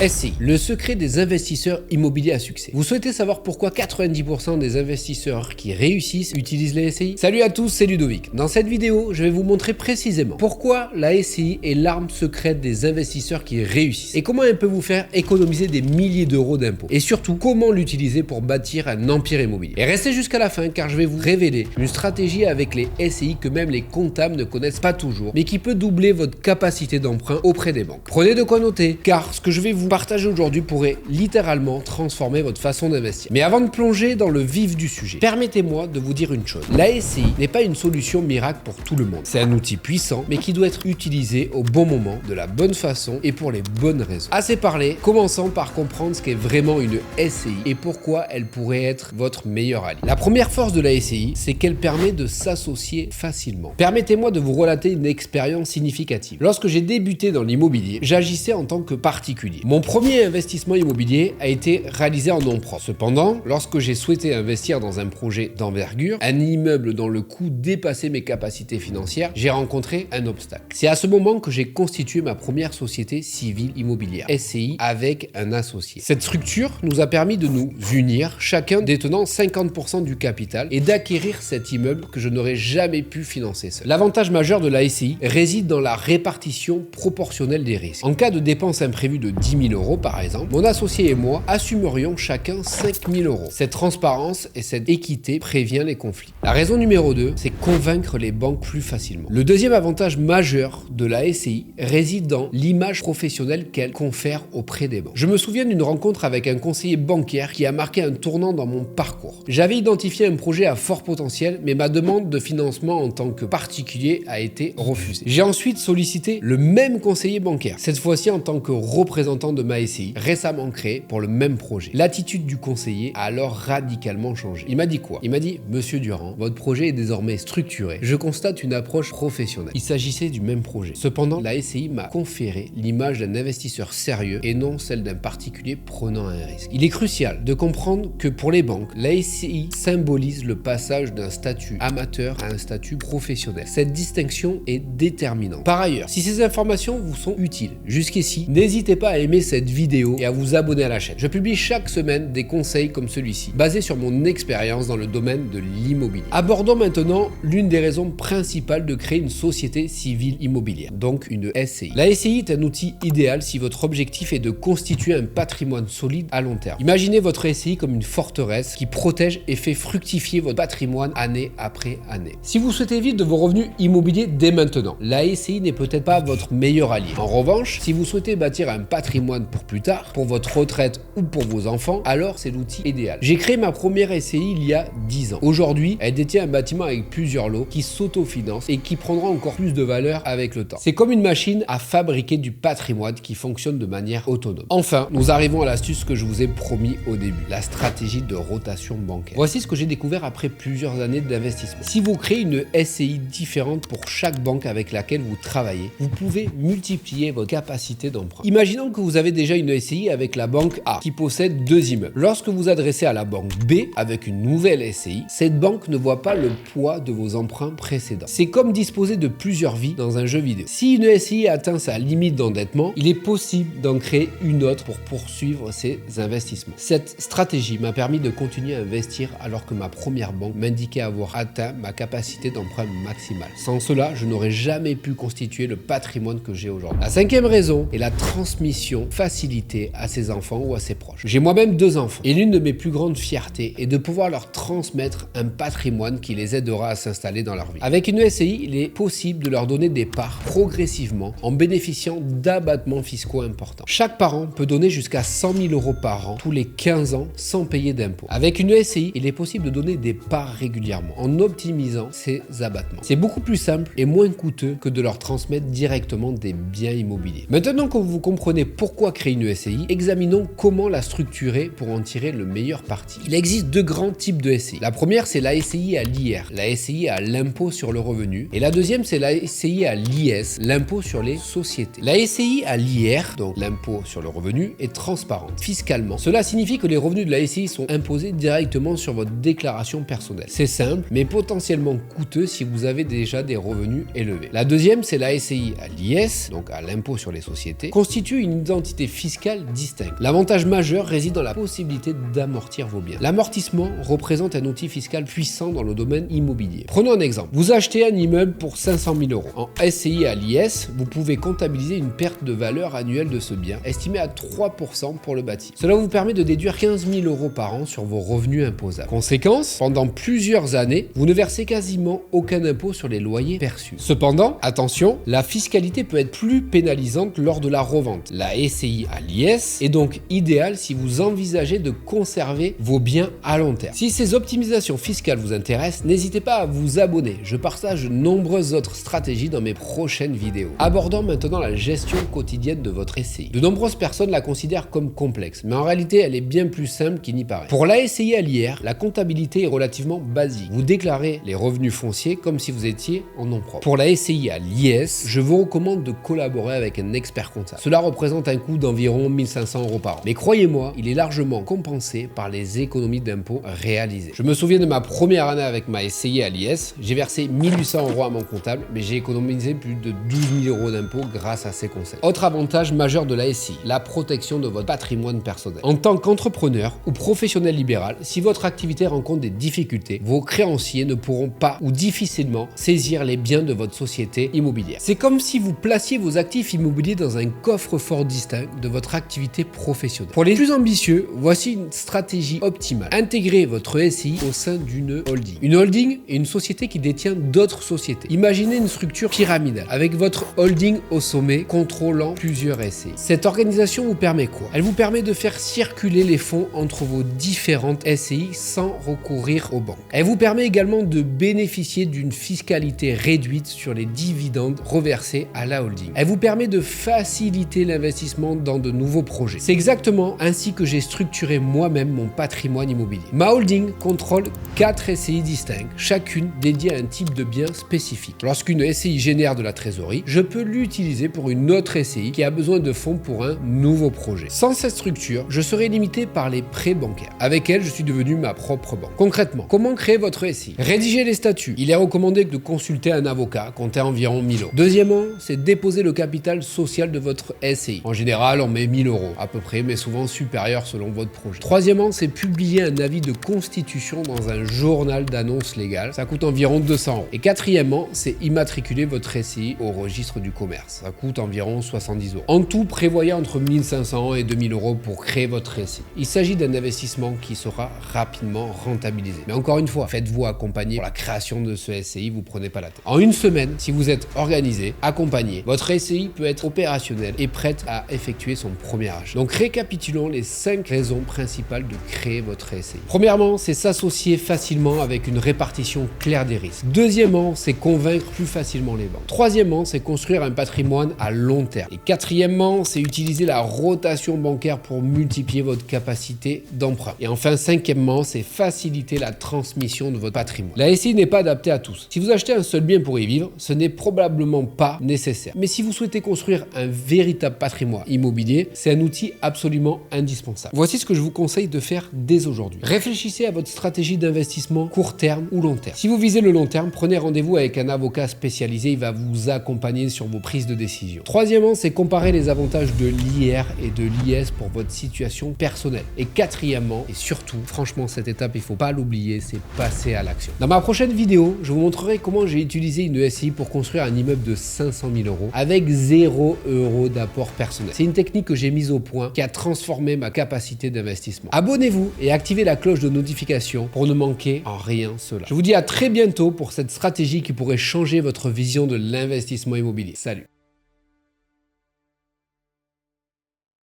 SCI, le secret des investisseurs immobiliers à succès. Vous souhaitez savoir pourquoi 90% des investisseurs qui réussissent utilisent les SCI? Salut à tous, c'est Ludovic. Dans cette vidéo, je vais vous montrer précisément pourquoi la SCI est l'arme secrète des investisseurs qui réussissent et comment elle peut vous faire économiser des milliers d'euros d'impôts. Et surtout, comment l'utiliser pour bâtir un empire immobilier. Et restez jusqu'à la fin car je vais vous révéler une stratégie avec les SCI que même les comptables ne connaissent pas toujours, mais qui peut doubler votre capacité d'emprunt auprès des banques. Prenez de quoi noter car ce que je vais vous partager aujourd'hui pourrait littéralement transformer votre façon d'investir. Mais avant de plonger dans le vif du sujet, permettez-moi de vous dire une chose. La SCI n'est pas une solution miracle pour tout le monde. C'est un outil puissant, mais qui doit être utilisé au bon moment, de la bonne façon et pour les bonnes raisons. Assez parlé, commençons par comprendre ce qu'est vraiment une SCI et pourquoi elle pourrait être votre meilleur allié. La première force de la SCI, c'est qu'elle permet de s'associer facilement. Permettez-moi de vous relater une expérience significative. Lorsque j'ai débuté dans l'immobilier, j'agissais en tant que particulier. Mon premier investissement immobilier a été réalisé en nom propre. Cependant, lorsque j'ai souhaité investir dans un projet d'envergure, un immeuble dont le coût dépassait mes capacités financières, j'ai rencontré un obstacle. C'est à ce moment que j'ai constitué ma première société civile immobilière, SCI, avec un associé. Cette structure nous a permis de nous unir, chacun détenant 50% du capital et d'acquérir cet immeuble que je n'aurais jamais pu financer seul. L'avantage majeur de la SCI réside dans la répartition proportionnelle des risques. En cas de dépenses imprévues de 10 000 euros par exemple, mon associé et moi assumerions chacun 5 000 euros. Cette transparence et cette équité prévient les conflits. La raison numéro 2, c'est convaincre les banques plus facilement. Le deuxième avantage majeur de la SCI réside dans l'image professionnelle qu'elle confère auprès des banques. Je me souviens d'une rencontre avec un conseiller bancaire qui a marqué un tournant dans mon parcours. J'avais identifié un projet à fort potentiel, mais ma demande de financement en tant que particulier a été refusée. J'ai ensuite sollicité le même conseiller bancaire, cette fois-ci en tant que représentant de ma SCI, récemment créée pour le même projet. L'attitude du conseiller a alors radicalement changé. Il m'a dit quoi? Il m'a dit: Monsieur Durand, votre projet est désormais structuré. Je constate une approche professionnelle. Il s'agissait du même projet. Cependant, la SCI m'a conféré l'image d'un investisseur sérieux et non celle d'un particulier prenant un risque. Il est crucial de comprendre que pour les banques, la SCI symbolise le passage d'un statut amateur à un statut professionnel. Cette distinction est déterminante. Par ailleurs, si ces informations vous sont utiles jusqu'ici, n'hésitez pas à aimer cette vidéo et à vous abonner à la chaîne. Je publie chaque semaine des conseils comme celui-ci, basés sur mon expérience dans le domaine de l'immobilier. Abordons maintenant l'une des raisons principales de créer une société civile immobilière, donc une SCI. La SCI est un outil idéal si votre objectif est de constituer un patrimoine solide à long terme. Imaginez votre SCI comme une forteresse qui protège et fait fructifier votre patrimoine année après année. Si vous souhaitez vivre de vos revenus immobiliers dès maintenant, la SCI n'est peut-être pas votre meilleur allié. En revanche, si vous souhaitez bâtir un patrimoine pour plus tard, pour votre retraite ou pour vos enfants, alors c'est l'outil idéal. J'ai créé ma première SCI il y a 10 ans. Aujourd'hui, elle détient un bâtiment avec plusieurs lots qui s'autofinancent et qui prendra encore plus de valeur avec le temps. C'est comme une machine à fabriquer du patrimoine qui fonctionne de manière autonome. Enfin, nous arrivons à l'astuce que je vous ai promis au début, la stratégie de rotation bancaire. Voici ce que j'ai découvert après plusieurs années d'investissement. Si vous créez une SCI différente pour chaque banque avec laquelle vous travaillez, vous pouvez multiplier votre capacité d'emprunt. Imaginons que vous avez déjà une SCI avec la banque A qui possède 2 immeubles. Lorsque vous adressez à la banque B avec une nouvelle SCI, cette banque ne voit pas le poids de vos emprunts précédents. C'est comme disposer de plusieurs vies dans un jeu vidéo. Si une SCI atteint sa limite d'endettement, il est possible d'en créer une autre pour poursuivre ses investissements. Cette stratégie m'a permis de continuer à investir alors que ma première banque m'indiquait avoir atteint ma capacité d'emprunt maximale. Sans cela, je n'aurais jamais pu constituer le patrimoine que j'ai aujourd'hui. La cinquième raison est la transmission facilitée à ses enfants ou à ses proches. J'ai moi-même 2 enfants et l'une de mes plus grandes fiertés est de pouvoir leur transmettre un patrimoine qui les aidera à s'installer dans leur vie. Avec une SCI, il est possible de leur donner des parts progressivement en bénéficiant d'abattements fiscaux importants. Chaque parent peut donner jusqu'à 100 000 euros par an tous les 15 ans sans payer d'impôts. Avec une SCI, il est possible de donner des parts régulièrement en optimisant ces abattements. C'est beaucoup plus simple et moins coûteux que de leur transmettre directement des biens immobiliers. Maintenant que vous comprenez pourquoi créer une SCI, examinons comment la structurer pour en tirer le meilleur parti. Il existe 2 grands types de SCI. La première, c'est la SCI à l'IR, la SCI à l'impôt sur le revenu. Et la deuxième, c'est la SCI à l'IS, l'impôt sur les sociétés. La SCI à l'IR, donc l'impôt sur le revenu, est transparente fiscalement. Cela signifie que les revenus de la SCI sont imposés directement sur votre déclaration personnelle. C'est simple, mais potentiellement coûteux si vous avez déjà des revenus élevés. La deuxième, c'est la SCI à l'IS, donc à l'impôt sur les sociétés, constitue une identité entités fiscales distinctes. L'avantage majeur réside dans la possibilité d'amortir vos biens. L'amortissement représente un outil fiscal puissant dans le domaine immobilier. Prenons un exemple. Vous achetez un immeuble pour 500 000 euros. En SCI à l'IS, vous pouvez comptabiliser une perte de valeur annuelle de ce bien, estimée à 3% pour le bâti. Cela vous permet de déduire 15 000 euros par an sur vos revenus imposables. Conséquence, pendant plusieurs années, vous ne versez quasiment aucun impôt sur les loyers perçus. Cependant, attention, la fiscalité peut être plus pénalisante lors de la revente. La SCI à l'IS est donc idéale si vous envisagez de conserver vos biens à long terme. Si ces optimisations fiscales vous intéressent, n'hésitez pas à vous abonner. Je partage de nombreuses autres stratégies dans mes prochaines vidéos. Abordons maintenant la gestion quotidienne de votre SCI. De nombreuses personnes la considèrent comme complexe, mais en réalité, elle est bien plus simple qu'il n'y paraît. Pour la SCI à l'IR, la comptabilité est relativement basique. Vous déclarez les revenus fonciers comme si vous étiez en nom propre. Pour la SCI à l'IS, je vous recommande de collaborer avec un expert comptable. Cela représente un coût d'environ 1 500 euros par an. Mais croyez-moi, il est largement compensé par les économies d'impôts réalisées. Je me souviens de ma première année avec ma SCI à l'IS, j'ai versé 1 800 euros à mon comptable, mais j'ai économisé plus de 12 000 euros d'impôts grâce à ces conseils. Autre avantage majeur de la SCI, la protection de votre patrimoine personnel. En tant qu'entrepreneur ou professionnel libéral, si votre activité rencontre des difficultés, vos créanciers ne pourront pas ou difficilement saisir les biens de votre société immobilière. C'est comme si vous placiez vos actifs immobiliers dans un coffre-fort distinct de votre activité professionnelle. Pour les plus ambitieux, voici une stratégie optimale. Intégrez votre SCI au sein d'une holding. Une holding est une société qui détient d'autres sociétés. Imaginez une structure pyramidale avec votre holding au sommet contrôlant plusieurs SCI. Cette organisation vous permet quoi? Elle vous permet de faire circuler les fonds entre vos différentes SCI sans recourir aux banques. Elle vous permet également de bénéficier d'une fiscalité réduite sur les dividendes reversés à la holding. Elle vous permet de faciliter l'investissement dans de nouveaux projets. C'est exactement ainsi que j'ai structuré moi-même mon patrimoine immobilier. Ma holding contrôle 4 SCI distincts, chacune dédiée à un type de bien spécifique. Lorsqu'une SCI génère de la trésorerie, je peux l'utiliser pour une autre SCI qui a besoin de fonds pour un nouveau projet. Sans cette structure, je serais limité par les prêts bancaires. Avec elle, je suis devenu ma propre banque. Concrètement, comment créer votre SCI? Rédiger les statuts. Il est recommandé de consulter un avocat, compter environ 1 000 euros. Deuxièmement, c'est déposer le capital social de votre SCI. En général, on met 1 000 euros à peu près, mais souvent supérieur selon votre projet. Troisièmement, c'est publier un avis de constitution dans un journal d'annonces légales. Ça coûte environ 200 euros. Et quatrièmement, c'est immatriculer votre SCI au registre du commerce. Ça coûte environ 70 euros. En tout, prévoyez entre 1 500 et 2 000 euros pour créer votre SCI. Il s'agit d'un investissement qui sera rapidement rentabilisé. Mais encore une fois, faites-vous accompagner pour la création de ce SCI, vous prenez pas la tête. En une semaine, si vous êtes organisé, accompagné, votre SCI peut être opérationnel et prête à effectuer son premier achat. Donc récapitulons les 5 raisons principales de créer votre SCI. Premièrement, c'est s'associer facilement avec une répartition claire des risques. Deuxièmement, c'est convaincre plus facilement les banques. Troisièmement, c'est construire un patrimoine à long terme. Et quatrièmement, c'est utiliser la rotation bancaire pour multiplier votre capacité d'emprunt. Et enfin, cinquièmement, c'est faciliter la transmission de votre patrimoine. La SCI n'est pas adaptée à tous. Si vous achetez un seul bien pour y vivre, ce n'est probablement pas nécessaire. Mais si vous souhaitez construire un véritable patrimoine immobilier, c'est un outil absolument indispensable. Voici ce que je vous conseille de faire dès aujourd'hui. Réfléchissez à votre stratégie d'investissement court terme ou long terme. Si vous visez le long terme, prenez rendez-vous avec un avocat spécialisé, il va vous accompagner sur vos prises de décision. Troisièmement, c'est comparer les avantages de l'IR et de l'IS pour votre situation personnelle. Et quatrièmement, et surtout, franchement, cette étape, il ne faut pas l'oublier, c'est passer à l'action. Dans ma prochaine vidéo, je vous montrerai comment j'ai utilisé une SCI pour construire un immeuble de 500 000 euros avec 0 € d'apport personnel. C'est une technique que j'ai mise au point qui a transformé ma capacité d'investissement. Abonnez-vous et activez la cloche de notification pour ne manquer en rien cela. Je vous dis à très bientôt pour cette stratégie qui pourrait changer votre vision de l'investissement immobilier. Salut!